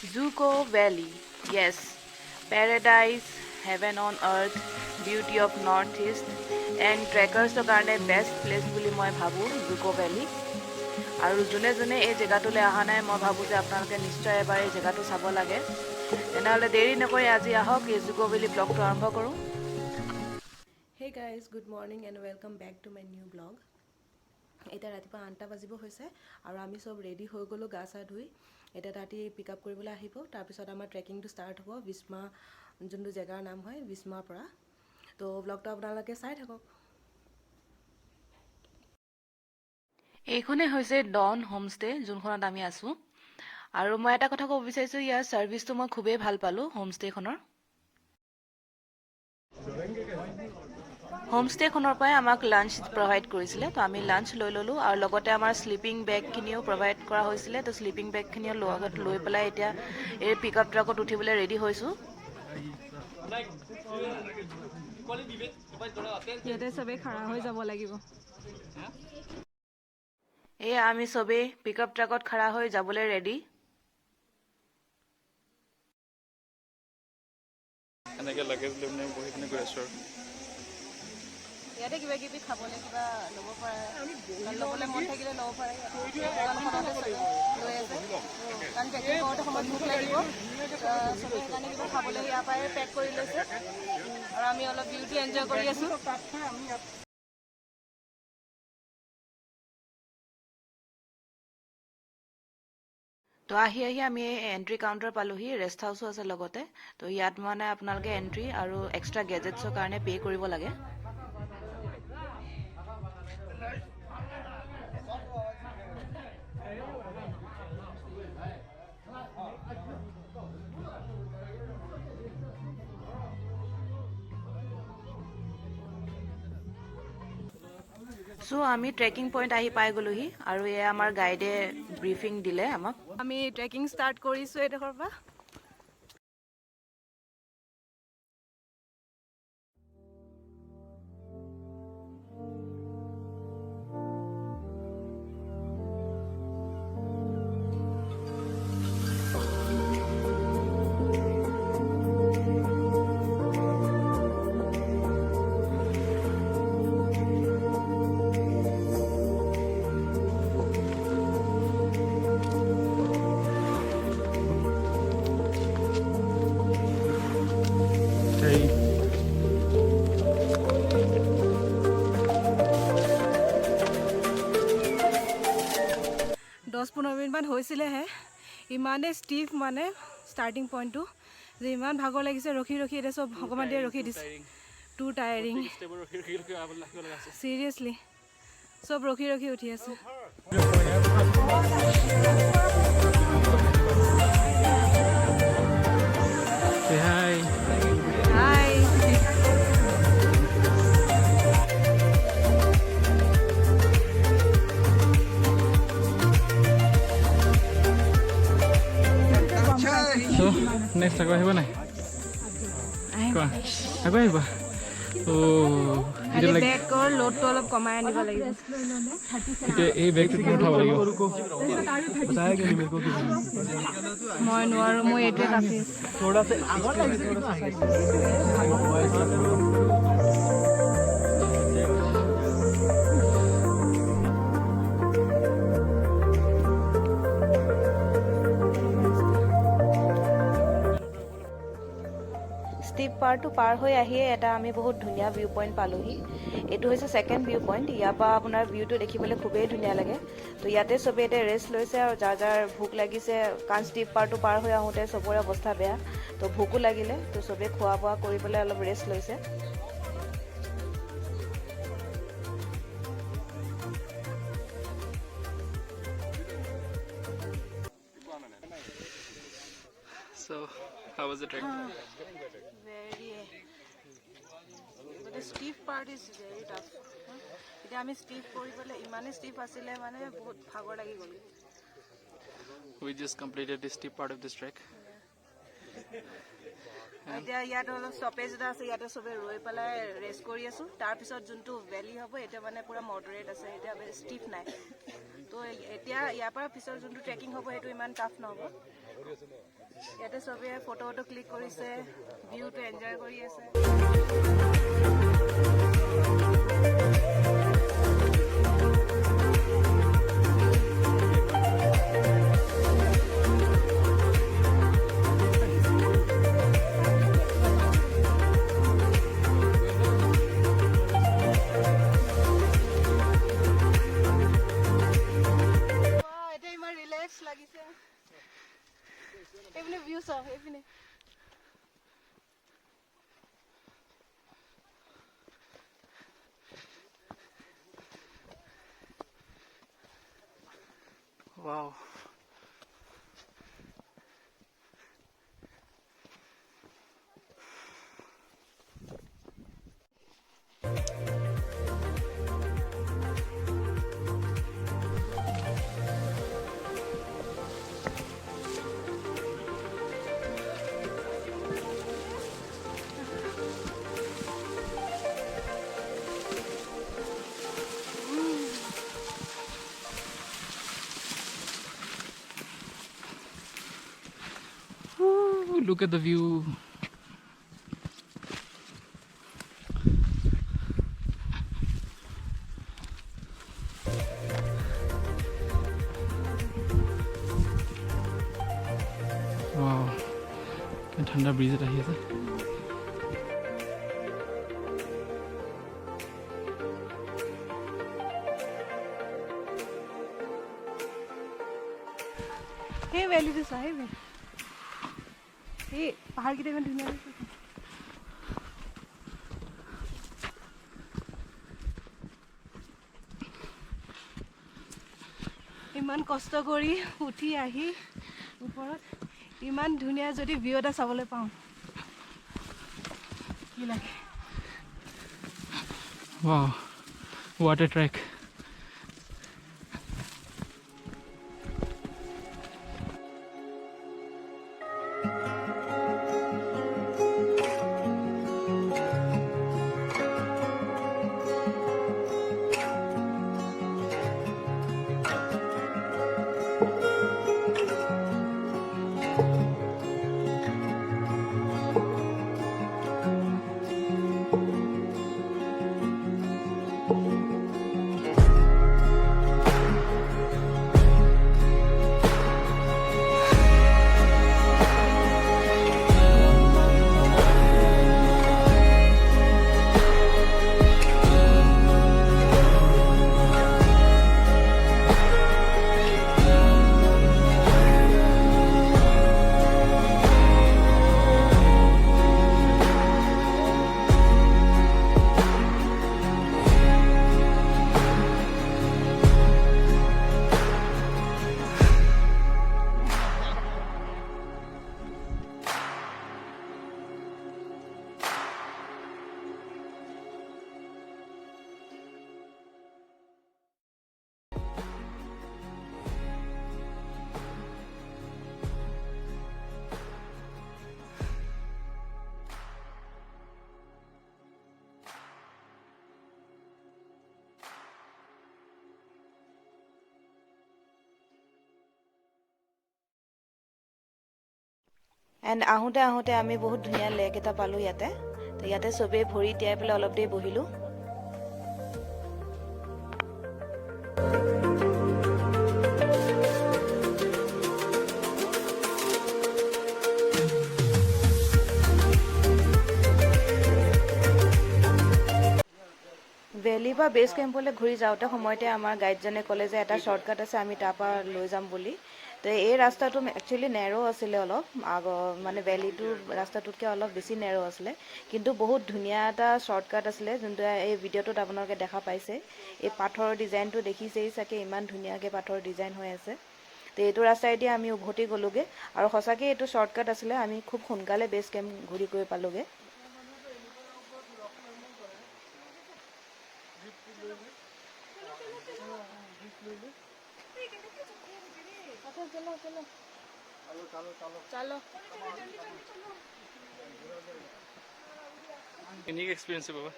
Zuko Valley, yes, paradise, heaven on earth, beauty of northeast, and trekkers কাৰণে best place বুলি মই ভাবোঁ জুকো valley. আৰু যোনে যোনে এই জেগাটোলৈ অহা নাই মই ভাবোঁ যে আপোনালোকে নিশ্চয় এবাৰ এই জেগাটো চাব লাগে। তেনেহ'লে দেৰি নকৰি আজি আহক এই জুকো ভেলী ব্লগটো আৰম্ভ কৰোঁ। Hey guys, good morning and welcome back to my new vlog. এতিয়া ৰাতিপুৱা 8টা বাজিব হৈছে আৰু আমি সব ৰেডি হৈ গ'লো গা চা ধুই। এতিয়া তাতে পিক আপ কৰিবলৈ আহিব। তাৰপিছত আমাৰ ট্ৰেকিংটো ষ্টাৰ্ট হ'ব বিস্মা যোনটো জেগাৰ নাম হয় বিস্মাৰ পৰা। তো ব্লগটো আপোনালোকে চাই থাকক। এইখনে হৈছে ডন হোমষ্টে যোনখনত আমি আছোঁ। আৰু মই এটা কথা ক'ব বিচাৰিছোঁ, ইয়াৰ ছাৰ্ভিচটো মই খুবেই ভাল পালোঁ হোমষ্টেখনৰ। হোমষ্টেখনৰ পৰাই আমাক লাঞ্চ প্ৰভাইড কৰিছিলে, তো আমি লাঞ্চ লৈ ল'লোঁ আৰু লগতে আমাৰ শ্লিপিং বেগখিনিও প্ৰভাইড কৰা হৈছিলে। তো শ্লিপিং বেগখিনিও লগত লৈ পেলাই এতিয়া এই পিক আপ ট্ৰাকত উঠিবলৈ ৰেডি হৈছোঁ। ইয়াতে সবে খাৰা হৈ যাব লাগিব। এয়া আমি চবেই পিক আপ ট্ৰাকত খাৰা হৈ যাবলৈ ৰেডি। এনেকৈ লাগেজ লৈ পিনে বহি পিনে গৈ আছোঁ আৰু ইয়াতে কিবা কিবি খাবলৈ কিবা ল'ব পাৰে, ল'বলৈ মন থাকিলে ল'ব পাৰে। দোকানখনতে লৈ আছে কাৰণ ট্ৰেকিং কৰোঁতে সময়ত ভোক লাগিব, চবে সেইকাৰণে কিবা খাবলৈ ইয়াৰ পৰাই পেক কৰি লৈছে আৰু আমি অলপ বিউটি এনজয় কৰি আছোঁ। তো আহি আমি এণ্ট্ৰি কাউণ্টাৰ পালোহি, ৰেষ্ট হাউচো আছে লগতে। তো ইয়াত মানে আপোনালোকে এণ্ট্ৰি আৰু এক্সট্ৰা গেজেটছৰ কাৰণে পে' কৰিব লাগে। চ' আমি ট্ৰেকিং পইণ্ট আহি পাই গ'লোহি আৰু এয়া আমাৰ গাইডে ব্ৰিফিং দিলে আমাক। আমি ট্ৰেকিং ষ্টাৰ্ট কৰিছোঁ এইডোখৰ পৰা। দহ 15 মিনিটমান হৈছিলেহে, ইমানেই ষ্টিফ মানে ষ্টাৰ্টিং পইণ্টটো যে ইমান ভাগৰ লাগিছে ৰখি ৰখি। এতিয়া চব অকণমান দেৰি ৰখি দিছে, টু টায়াৰিং চিৰিয়াছলি। চব ৰখি ৰখি উঠি আছে। হাই ネクストআকৌ আহিব নাই? কোৱা আকৌ আহিবা? বেগৰ লোডটো অলপ কমাই আনিব লাগিব। এতিয়া এই বেগটো কি উঠাব লাগিব? মই নোৱাৰোঁ, মই এইটোৱে কাফি। ষ্টিপ পাৰটো পাৰ হৈ আহিয়ে এটা আমি বহুত ধুনীয়া ভিউ পইণ্ট পালোহি। এইটো হৈছে ছেকেণ্ড ভিউ পইণ্ট। ইয়াৰ পৰা আপোনাৰ ভিউটো দেখিবলৈ খুবেই ধুনীয়া লাগে। তো ইয়াতে চবেই এতিয়া ৰেষ্ট লৈছে আৰু যাৰ যাৰ ভোক লাগিছে, কাৰণ ষ্টিপ পাৰটো পাৰ হৈ আহোঁতে চবৰে অৱস্থা বেয়া, তো ভোকো লাগিলে, তো চবেই খোৱা বোৱা কৰি পেলাই অলপ ৰেষ্ট লৈছে। So, how was the trek? The steep part is very tough. এতিয়া আমি ষ্টিপ কৰিবলৈ ইমানেই ষ্টিপ আছিলে মানে বহুত ভাগৰ লাগি গ'ল। We just completed the steep part of this trek. এতিয়া ইয়াত অলপ ষ্টপেজ এটা আছে, ইয়াতে চবে ৰৈ পেলাই ৰেষ্ট কৰি আছোঁ। তাৰপিছত যোনটো ভেলী হ'ব এতিয়া মানে পূৰা মডাৰেট আছে, এতিয়া ষ্টিফ নাই। তো এতিয়া ইয়াৰ পৰা পিছৰ যোনটো ট্ৰেকিং হ'ব সেইটো ইমান টাফ নহ'ব। ইয়াতে চবেই ফটো ক্লিক কৰিছে, ভিউটো এনজয় কৰি আছে। এতিয়া ইমান ৰিলেক্স লাগিছে। এইপিনে ভিউ চাওক, এইপিনে Wow. Ooh, look at the view. Wow. Can thanda breeze it ahi ase. সেই ভেলিটো চা, সেই পাহাৰকেইটা ইমান ধুনীয়া লাগিছে। ইমান কষ্ট কৰি উঠি আহি ওপৰত ইমান ধুনীয়া যদি ভিউ এটা চাবলৈ পাওঁ, কি লাগে। Wow. What a trek. And আহোঁতে আহোঁতে আমি বহুত ধুনীয়া লেক এটা পালোঁ ইয়াতে। তো ইয়াতে চবেই ভৰি তিয়াই পেলাই অলপ দেৰি বহিলোঁ। ভেলি বা বেছ কেম্পলৈ ঘূৰি যাওঁতে সময়তে আমাৰ গাইডজনে ক'লে যে এটা শ্বৰ্টকাট আছে, আমি তাৰপৰা লৈ যাম বুলি। তো এই ৰাস্তাটো একচুৱেলি নেৰ' আছিলে অলপ, মানে ভেলিটোৰ ৰাস্তাটোতকৈ অলপ বেছি নেৰ' আছিলে, কিন্তু বহুত ধুনীয়া এটা শ্বৰ্টকাট আছিলে, যোনটো এই ভিডিঅ'টোত আপোনালোকে দেখা পাইছে। এই পাথৰৰ ডিজাইনটো দেখিছেই চাগে, ইমান ধুনীয়াকৈ পাথৰৰ ডিজাইন হৈ আছে। তো এইটো ৰাস্তাইদি আমি উভতি গ'লোগৈ, আৰু সঁচাকৈ এইটো শ্বৰ্টকাট আছিলে। আমি খুব সোনকালে বেছ কেম্প ঘূৰি গৈ পালোগৈ। Unique experience है बाबा।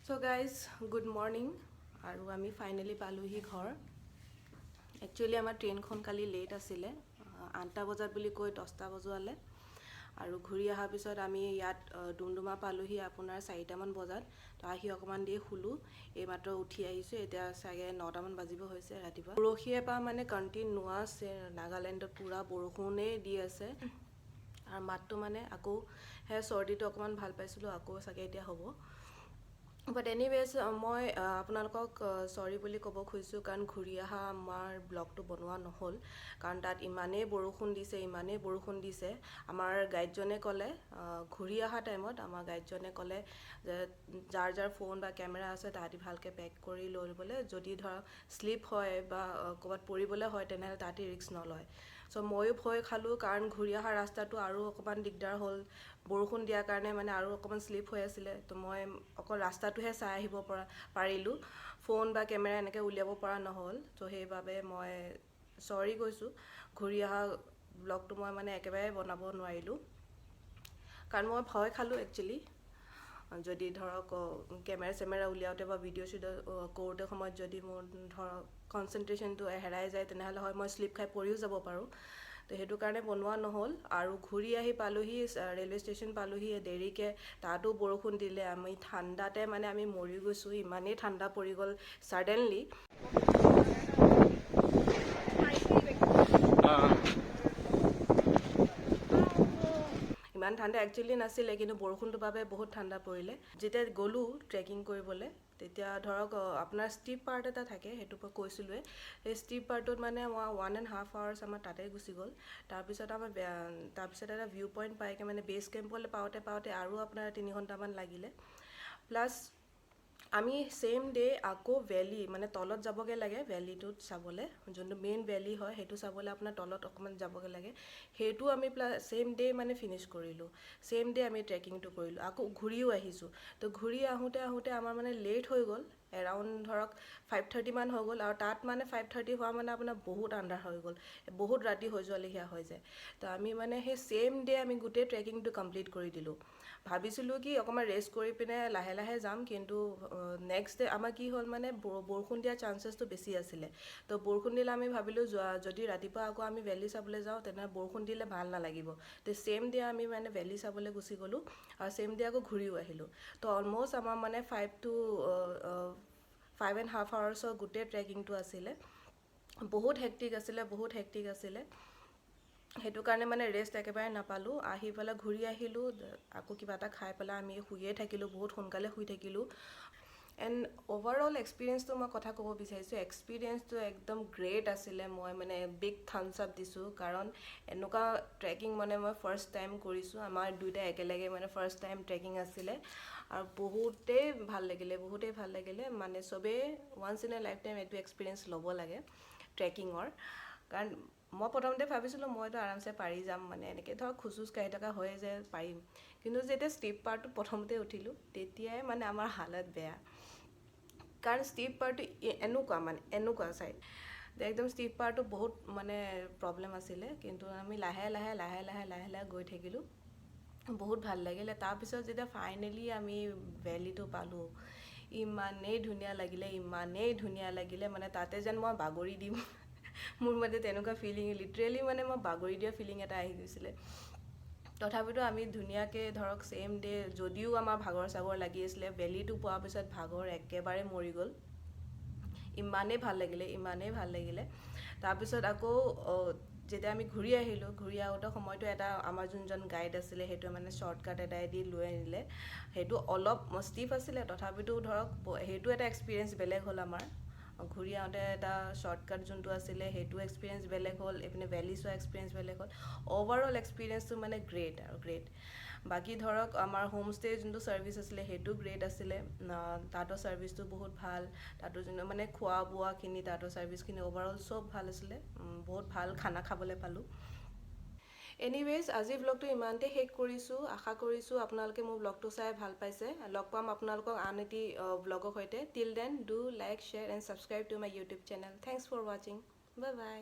চ' গাইজ গুড মৰ্ণিং আৰু আমি ফাইনেলি পালোহি ঘৰ একচুৱেলি আমাৰ ট্ৰেইনখন কালি লেট আছিলে 8টা বজাত বুলি কৈ 10টা বজোৱালে আৰু ঘূৰি অহাৰ পিছত আমি ইয়াত ডুমডুমা পালোহি আপোনাৰ 4টামান বজাত তো আহি অকণমান দেৰি শুলোঁ এইমাত্ৰ উঠি আহিছোঁ এতিয়া চাগে 9টামান বাজিব হৈছে ৰাতিপুৱা পৰহিয়ে পৰা মানে কণ্টিনিউৱাছ নাগালেণ্ডত পূৰা বৰষুণেই দি আছে আৰু মাতটো মানে আকৌ সেই চৰ্দিটো অকণমান ভাল পাইছিলোঁ আকৌ চাগে এতিয়া হ'ব বাট এনিৱেজ মই আপোনালোকক চৰি বুলি ক'ব খুজিছোঁ কাৰণ ঘূৰি অহা আমাৰ ব্লগটো বনোৱা নহ'ল কাৰণ তাত ইমানেই বৰষুণ দিছে আমাৰ গাইডজনে ক'লে ঘূৰি অহা টাইমত আমাৰ গাইডজনে ক'লে যে যাৰ ফোন বা কেমেৰা আছে তাহাঁতি ভালকৈ পেক কৰি লৈ ল'বলৈ যদি ধৰক শ্লিপ হয় বা ক'ৰবাত পৰিবলৈ হয় তেনেহ'লে তাহাঁতি ৰিস্ক নলয় চ' ময়ো ভয় খালোঁ কাৰণ ঘূৰি অহা ৰাস্তাটো আৰু অকণমান দিগদাৰ হ'ল বৰষুণ দিয়াৰ কাৰণে মানে আৰু অকণমান শ্লিপ হৈ আছিলে তো মই অকল ৰাস্তাটোহে চাই আহিব পাৰিলোঁ ফোন বা কেমেৰা এনেকৈ উলিয়াব পৰা নহ'ল ত' সেইবাবে মই চৰি কৈছোঁ ঘূৰি অহা ব্লগটো মই মানে একেবাৰে বনাব নোৱাৰিলোঁ কাৰণ মই ভয় খালোঁ একচুৱেলি যদি ধৰক কেমেৰা চেমেৰা উলিয়াওঁতে বা ভিডিঅ' চিডিঅ' কৰোঁতে সময়ত যদি মোৰ ধৰক কনচেনট্ৰেশ্যনটো হেৰাই যায় তেনেহ'লে হয় মই শ্লিপ খাই পৰিও যাব পাৰোঁ তো সেইটো কাৰণে বনোৱা নহ'ল আৰু ঘূৰি আহি পালোহি ৰেলৱে ষ্টেচন পালোহি দেৰিকৈ তাতো বৰষুণ দিলে আমি ঠাণ্ডাতে মানে আমি মৰি গৈছোঁ ইমানেই ঠাণ্ডা পৰি গ'ল ছাডেনলি ইমান ঠাণ্ডা একচুৱেলি নাছিলে কিন্তু বৰষুণটোৰ বাবে বহুত ঠাণ্ডা পৰিলে যেতিয়া গ'লোঁ ট্ৰেকিং কৰিবলৈ তেতিয়া ধৰক আপোনাৰ ষ্টিপ পাৰ্ট এটা থাকে সেইটো মই কৈছিলোঁৱে সেই ষ্টিপ পাৰ্টটোত মানে মই 1.5 hours আমাৰ তাতে গুচি গ'ল তাৰপিছত এটা ভিউ পইণ্ট পাইকৈ মানে বেছ কেম্পলৈ পাওঁতে আৰু আপোনাৰ 3 ঘণ্টামান লাগিলে প্লাছ আমি ছেইম ডে আকৌ ভেলী মানে তলত যাবগৈ লাগে ভেলীটোত চাবলৈ যোনটো মেইন ভেলী হয় সেইটো চাবলৈ আপোনাৰ তলত অকণমান যাবগৈ লাগে সেইটো আমি ছেইম ডে মানে ফিনিছ কৰিলোঁ ছেইম ডে আমি ট্ৰেকিংটো কৰিলোঁ আকৌ ঘূৰিও আহিছোঁ তো ঘূৰি আহোঁতে আমাৰ মানে লেট হৈ গ'ল এৰাউণ্ড ধৰক 5:30 মান হৈ গ'ল আৰু তাত মানে 5:30 হোৱা মানে আপোনাৰ বহুত আন্ধাৰ হৈ গ'ল বহুত ৰাতি হৈ যোৱালেখীয়া হৈ যায় তো আমি মানে সেই ছেইম ডে আমি গোটেই ট্ৰেকিংটো কমপ্লিট কৰি দিলোঁ ভাবিছিলোঁ কি অকণমান ৰেষ্ট কৰি পিনে লাহে লাহে যাম কিন্তু নেক্সট ডে আমাৰ কি হ'ল মানে বৰষুণ দিয়াৰ চান্সেছটো বেছি আছিলে তো বৰষুণ দিলে আমি ভাবিলোঁ যদি ৰাতিপুৱা আকৌ আমি ভেলী চাবলৈ যাওঁ তেনেহ'লে বৰষুণ দিলে ভাল নালাগিব তো ছেইম ডে আমি মানে ভেলী চাবলৈ গুচি গ'লোঁ আৰু ছেইম ডে আকৌ ঘূৰিও আহিলোঁ তো অলম'ষ্ট আমাৰ মানে 5.5 hours গোটেই ট্ৰেকিংটো আছিলে বহুত হেক্টিক আছিলে সেইটো কাৰণে মানে ৰেষ্ট একেবাৰে নাপালোঁ আহি পেলাই ঘূৰি আহিলোঁ আকৌ কিবা এটা খাই পেলাই আমি শুয়ে থাকিলোঁ বহুত সোনকালে শুই থাকিলোঁ এণ্ড অভাৰঅল এক্সপিৰিয়েঞ্চটো মই কথা ক'ব বিচাৰিছোঁ এক্সপিৰিয়েঞ্চটো একদম গ্ৰেট আছিলে মই মানে বিগ থাম্বছ আপ দিছোঁ কাৰণ এনেকুৱা ট্ৰেকিং মানে মই ফাৰ্ষ্ট টাইম কৰিছোঁ আমাৰ দুইটা একেলগে মানে ফাৰ্ষ্ট টাইম ট্ৰেকিং আছিলে আৰু বহুতেই ভাল লাগিলে মানে চবেই once in a life time এইটো এক্সপিৰিয়েঞ্চ ল'ব লাগে ট্ৰেকিঙৰ কাৰণ মই প্ৰথমতে ভাবিছিলোঁ মইতো আৰামছে পাৰি যাম মানে এনেকৈ ধৰক খোজ কাঢ়ি থকা হয় যে পাৰিম কিন্তু যেতিয়া ষ্টিপ পাৰ্টটো প্ৰথমতে উঠিলোঁ তেতিয়াই মানে আমাৰ হালত বেয়া কাৰণ ষ্টিপ পাৰ্টটো এনেকুৱা চাইড একদম ষ্টিপ পাৰ্টটো বহুত মানে প্ৰব্লেম আছিলে কিন্তু আমি লাহে লাহে গৈ থাকিলোঁ বহুত ভাল লাগিলে তাৰপিছত যেতিয়া ফাইনেলি আমি ভেলীটো পালোঁ ইমানেই ধুনীয়া লাগিলে মানে তাতে যেন মই বাগৰি দিম মোৰ মানে তেনেকুৱা ফিলিং লিটাৰেলি মানে মই বাগৰি দিয়া ফিলিং এটা আহি গৈছিলে তথাপিতো আমি ধুনীয়াকৈ ধৰক ছেইম ডে যদিও আমাৰ ভাগৰ চাগৰ লাগি আছিলে ভেলীটো পোৱাৰ পিছত ভাগৰ একেবাৰে মৰি গ'ল ইমানেই ভাল লাগিলে তাৰপিছত আকৌ যেতিয়া আমি ঘূৰি আহোঁতে সময়টো এটা আমাৰ যোনজন গাইড আছিলে সেইটো মানে শ্বৰ্টকাট এটাই দি লৈ আনিলে সেইটো অলপ ষ্টিফ আছিলে তথাপিতো ধৰক সেইটো এটা এক্সপিৰিয়েঞ্চ বেলেগ হ'ল আমাৰ ঘূৰি আহোঁতে এটা শ্বৰ্টকাট যোনটো আছিলে সেইটো এক্সপিৰিয়েঞ্চ বেলেগ হ'ল এইপিনে ভেলী চোৱা এক্সপিৰিয়েঞ্চ বেলেগ হ'ল অভাৰঅল এক্সপিৰিয়েঞ্চটো মানে গ্ৰেট বাকী ধৰক আমাৰ হোমষ্টে যোনটো ছাৰ্ভিচ আছিলে সেইটো গ্ৰেট আছিলে তাহাঁতৰ ছাৰ্ভিচটো বহুত ভাল তাতো যোনটো মানে খোৱা বোৱাখিনি তাহাঁতৰ ছাৰ্ভিচখিনি অভাৰঅল চব ভাল আছিলে বহুত ভাল খানা খাবলৈ পালোঁ এনিৱেজ আজিৰ ব্লগটো ইমানতে শেষ কৰিছোঁ আশা কৰিছোঁ আপোনালোকে মোৰ ব্লগটো চাই ভাল পাইছে লগ পাম আপোনালোকক আন এটি ব্লগৰ সৈতে till then do like share and subscribe to my YouTube channel thanks for ৱাচিং বাই